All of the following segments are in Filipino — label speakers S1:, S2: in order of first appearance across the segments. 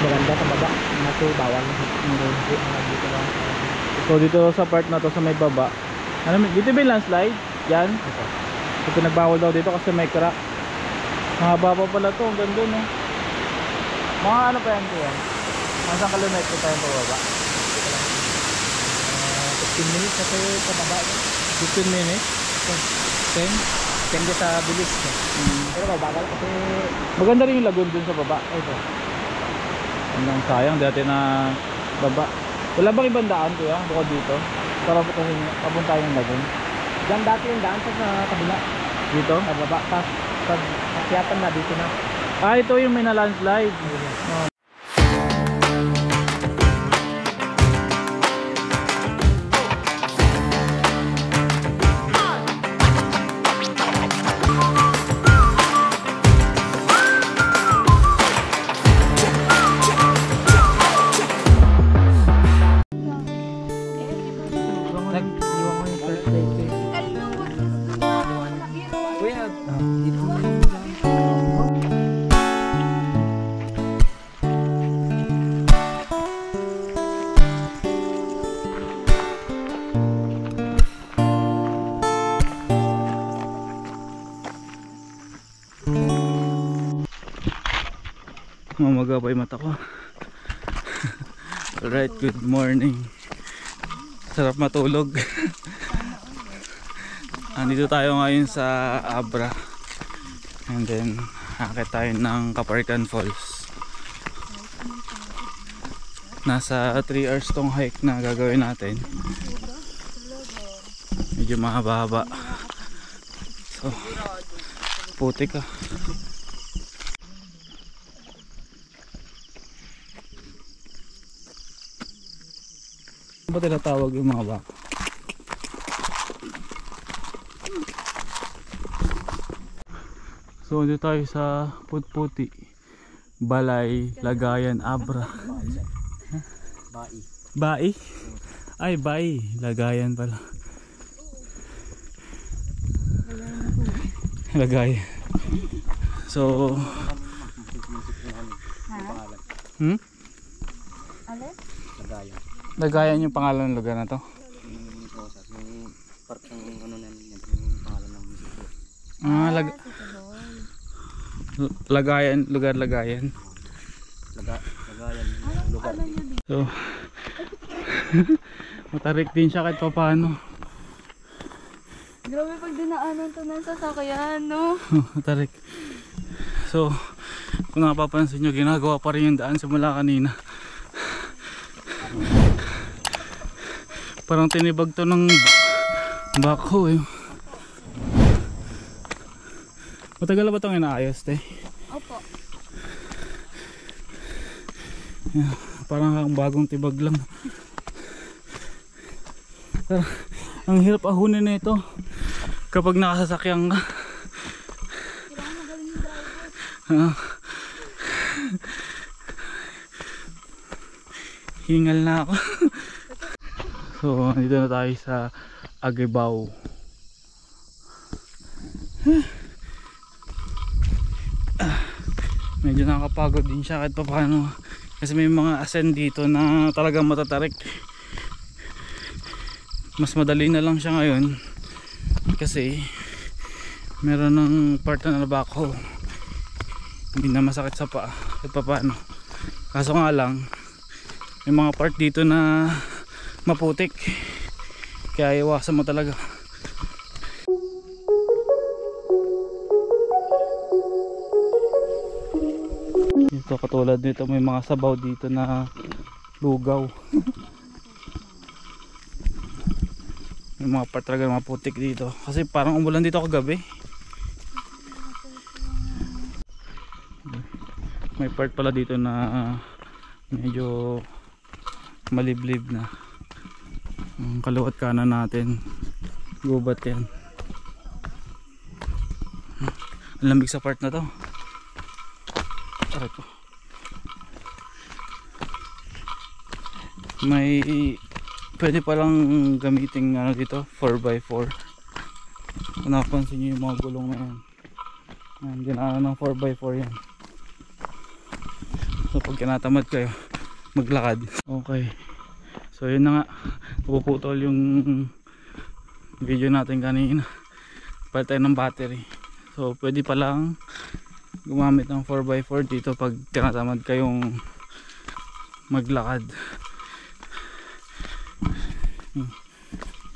S1: maganda sa baba. Nato bawal dito lang.
S2: So dito sa part na to sa may baba. Ano, dito ba yung landslide? Yan. So pinagbawal daw dito kasi may crack. Mahaba pa pala to, ang ganda no. Mga ano pa yan kuya? Mga isang kilometro pa yung pababa.
S1: 15 minutes kasi pababa.
S2: 15 minutes? 10?
S1: Depende sa bilis. Pero mabagal kasi
S2: Maganda rin yung lagoon dun sa baba.
S1: ito.
S2: Hanggang sayang dati na baba. Wala bang ibang daan kuya bukod dito? Para papunta yung lagoon.
S1: Diyan dati yung daan sa kabila.
S2: Dito?
S1: Pababa. Tapos pag akyatan na dito na.
S2: Ah, ito yung may na landslide. Oh. Mamaga pa yung mata ko. Alright, good morning. Sarap matulog. Andito tayo ngayon sa Abra. And then akit tayo ng Kaparikan Falls. Nasa 3 hours tong hike na gagawin natin. Medyo mahaba-haba. So putik ka. Ano ba tinatawag yung mga baka? So dito tayo sa Putputi, Balay, Lagayan, Abra. Bai? Ay, Bai, Lagayan pala. Lagayan. So
S1: Lagayan.
S2: Lagayan yung pangalan ng lugar na to?
S1: Yung part ng ano namin yan, yung pangalan ng musiko.
S2: Lagayan, lugar Lagayan.
S1: Lagayan yung lugar.
S2: So matarik din siya kahit pa paano.
S3: Grabe pag dinaanan to ng sasakyan, no?
S2: Matarik. So kung napapansin nyo, ginagawa pa rin yung daan simula kanina. Parang tinibag to ng bako eh. Matagal na ba itong inaayos te?
S3: Opo.
S2: Yeah, parang bagong tibag lang. Ang hirap ahunin na ito kapag nakasasakyan ka.
S3: Kailangan magaling yung driver.
S2: Hingal na ako. So dito na tayo sa Agibao. Medyo nakakapagod din siya kahit pa paano, kasi may mga ascent dito na talagang matatarik. Mas madali na lang siya ngayon kasi meron ng part na nabako, hindi na masakit sa paa kahit pa paano. Kaso nga lang may mga part dito na maputik, kaya iwasan mo talaga. Dito katulad nito may mga sabaw dito na lugaw. May mga part talaga maputik dito kasi parang umulan dito kagabi. May part pala dito na medyo maliblib na. Ang kaliwat kanan natin gubat yan. Ang lamig sa part na to. Aray ko. May pwede palang gamitin ano dito 4x4. Kung napansin nyo yung mga gulong na yan, hindi na ng 4x4 yan. So So pag tinatamad kayo maglakad. Okay. So yun na nga. Napuputol yung video natin kanina. Palit tayo ng battery. So pwede palang gumamit ng 4x4 dito pag tinatamad kayong maglakad.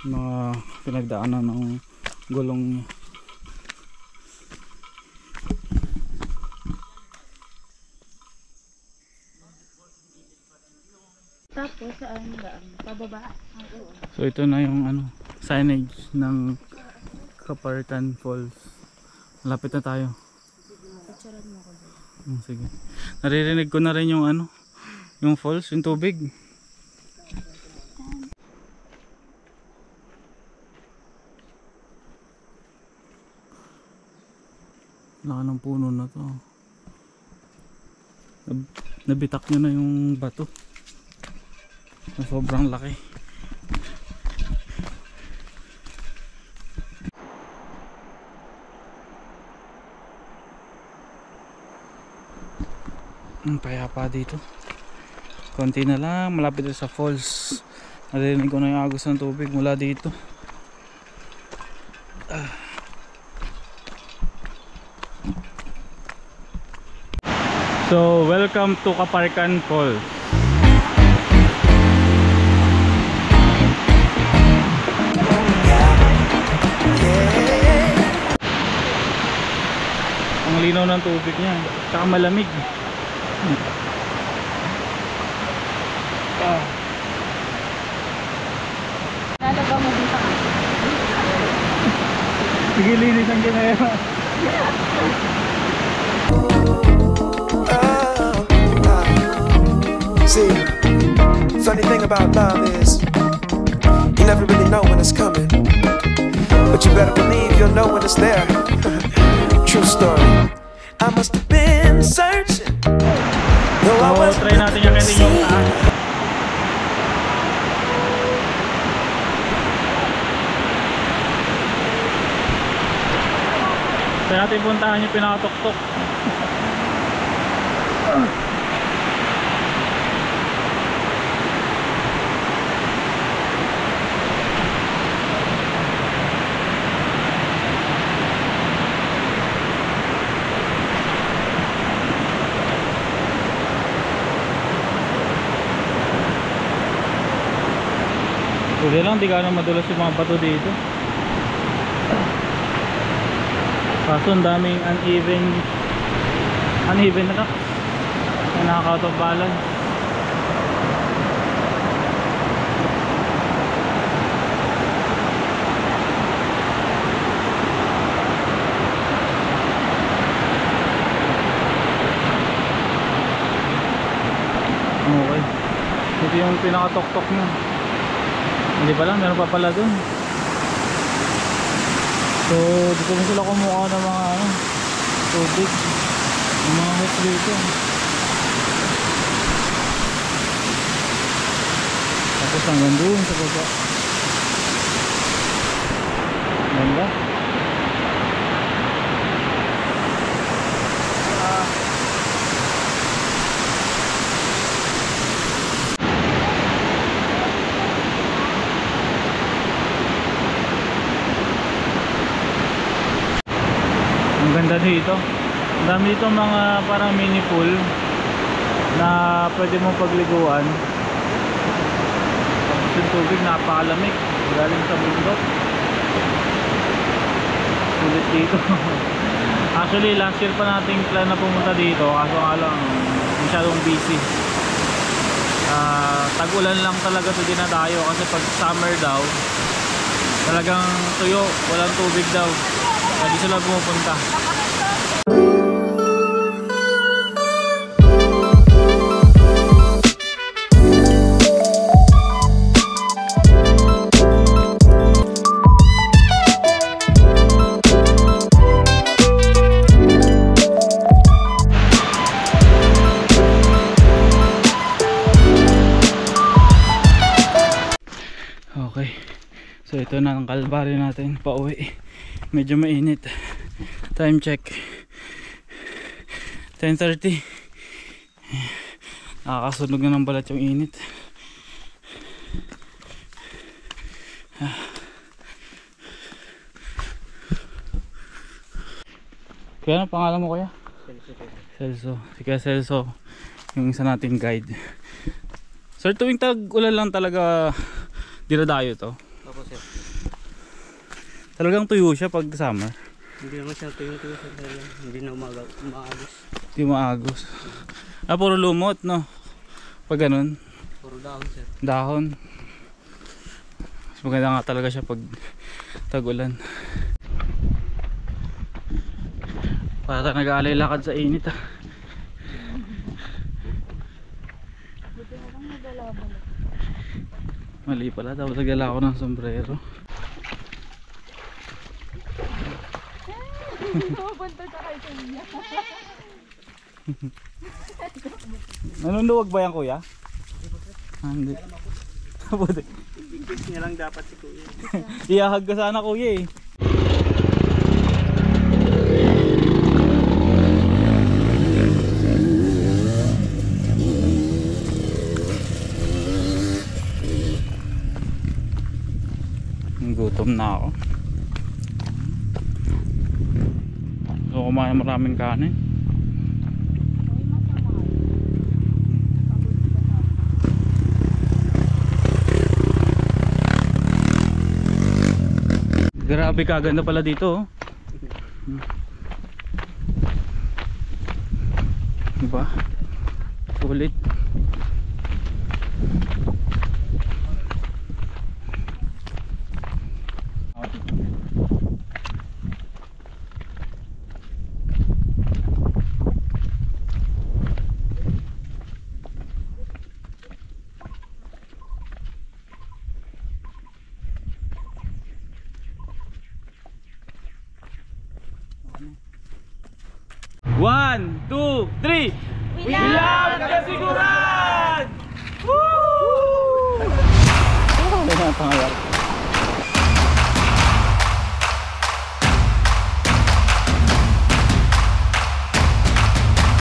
S2: Mga pinagdaanan ng gulong niya.
S3: Tapos saan daan? Pababa.
S2: So ito na yung signage ng Kaparikan Falls. Malapit na tayo.
S3: Picturean mo ko.
S2: Sige. Naririnig ko na rin yung yung falls, yung tubig. Laka ng puno na to. Nabitak nyo na yung bato. Sobrang laki. Payapa dito. Konti na lang, malapit na sa falls. Narinig ko na yung agos ng tubig mula dito. So, welcome to Kaparikan Falls. Ang linaw ng tubig niya, tsaka malamig.
S3: Nalaba mo dito.
S2: Sige, linis ang ginaya.
S4: See, funny thing about love is you never really know when it's coming, but you better believe you'll know when it's there. True story. I must have been searching, though I
S2: So,
S4: wasn't
S2: try natin yung ending yung taas. Try natin puntahan yung pinakatuktok. Pwede lang, di ka na madulas yung mga bato dito. Kaso ang daming uneven na nakaka-out of balance. Okay, ito yung pinaka-tok-tok nyo. Hindi pa lang, meron pa pala dun. So dito na sila kumuha ng mga tubig, ng mga hot dito. Tapos hanggang doon sa baba. Ganda. Ang ganda dito. Ang dami dito mga parang mini pool na pwede mong pagliguan. Tapos yung tubig napakalamig galing sa bundok. Sulit dito. Actually last year pa nating plan na pumunta dito, kaso nga lang masyadong busy. Tag-ulan lang talaga ito dinadayo kasi pag summer daw talagang tuyo, walang tubig daw. Hindi sila pumupunta. Okay. So ito na ang kalbaryo natin pauwi. Medyo mainit. Time check 10:30. Nakakasunog na ng balat yung init. Kaya ano pangalan mo kuya? Celso. Si Kuya Celso, yung isa nating guide. Sir, tuwing tag-ulan lang talaga dinadayo to?
S1: Opo sir.
S2: Talagang tuyo siya pag summer?
S1: Hindi naman siya tuyo-tuyo sir. Hindi na umaagos.
S2: Hindi maagos. Ah, puro lumot no? Pag ganun,
S1: Puro dahon sir.
S2: dahon. Mas maganda nga talaga siya pag tag-ulan. Para tayo nag-aalay lakad sa init ah.
S3: Buti na lang nagalaban.
S2: Mali pala, dapat nagdala ako ng sombrero.
S3: Pupunta sa kay kanya.
S2: Nanunduwag ba yan kuya? Hindi. Buti.
S1: Ingkis niya lang dapat si kuya.
S2: Iyahag ka sana kuya eh. Gutom na ako. So kumain maraming kanin. Grabe kaganda pala dito oh. Diba? Ulit. One, two, three. We love Kasiguran! Woo! Ano ang pangalan?